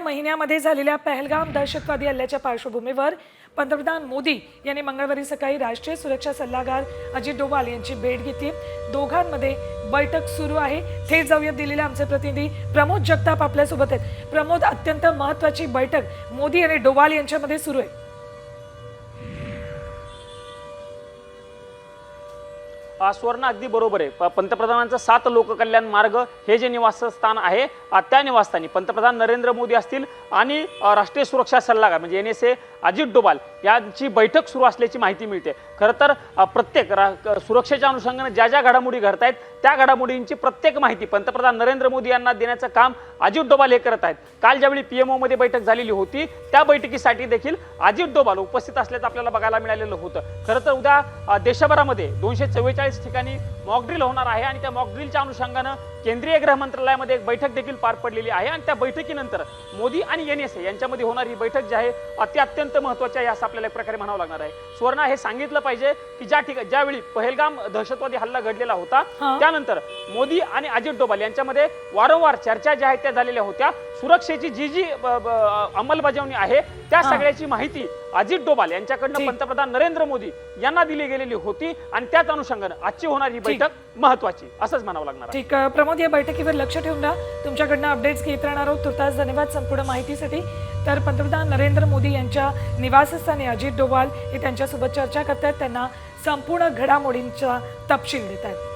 गेल्या महिन्यामध्ये झालेल्या पहलगाम दहशतवादी हल्ल्याच्या पार्श्वभूमीवर पंतप्रधान मोदी यांनी मंगळवारी सकाळी राष्ट्रीय सुरक्षा सल्लागार अजित डोवाल यांची भेट घेतली। दोघांमध्ये बैठक सुरू आहे। थेट जाऊयात दिल्लीला आमचे प्रतिनिधी प्रमोद जगताप आपल्यासोबत आहेत। प्रमोद, अत्यंत महत्त्वाची बैठक मोदी आणि डोवाल यांच्यामध्ये सुरू आहे। स्वर्ण अगदी बरोबर आहे। पंतप्रधानांचा 7 लोककल्याण मार्ग हे जे निवासस्थान आहे त्या निवासस्थानी पंतप्रधान नरेंद्र मोदी असतील आणि राष्ट्रीय सुरक्षा सल्लागार म्हणजे NSA अजित डोवाल यांची बैठक सुरू असल्याची माहिती मिळते। खरं तर प्रत्येक सुरक्षेच्या अनुषंगाने ज्या ज्या घडामोडी घडत आहेत त्या घडामोडींची प्रत्येक माहिती पंतप्रधान नरेंद्र मोदी यांना देण्याचं काम अजित डोवाल हे करत आहेत। काल ज्यावेळी PMO मध्ये बैठक झालेली होती त्या बैठकीसाठी देखील अजित डोवाल उपस्थित असल्याचं आपल्याला बघायला मिळालेलं होतं। खरं तर उद्या देशभरामध्ये 244 ठिकाणी मॉक ड्रिल होणार आहे आणि त्या मॉक ड्रिलच्या अनुषंगाने केंद्रीय गृह मंत्रालयामध्ये एक बैठक देखील पार पडलेली आहे आणि त्या बैठकीनंतर मोदी आणि NSA यांच्यामध्ये होणारी बैठक जी आहे अत्यंत महत्त्वाची आहे असं आपल्याला एक प्रकारे म्हणावं लागणार आहे। स्वर्ण हे सांगितलं पाहिजे की ज्यावेळी पहलगाम दहशतवादी हल्ला घडलेला होता त्यानंतर मोदी आणि अजित डोवाल यांच्यामध्ये वारंवार चर्चा ज्या आहेत त्या झालेल्या होत्या। सुरक्षेची जी अंमलबजावणी आहे त्या सगळ्याची माहिती अजित डोवाल यांच्याकडून पंतप्रधान नरेंद्र मोदी यांना दिली गेलेली होती आणि त्याच अनुषंगाने आजची होणारी बैठक महत्त्वाची असंच म्हणावं लागणार आहे। ठीक, प्रमोद, या बैठकीवर लक्ष ठेवून राहा। तुमच्याकडून अपडेट्स घेत राहणार आहोत। तुर्तास धन्यवाद संपूर्ण माहितीसाठी। तर पंतप्रधान नरेंद्र मोदी यांच्या निवासस्थानी अजित डोवाल हे त्यांच्यासोबत चर्चा करतात, त्यांना संपूर्ण घडामोडींचा तपशील देतात।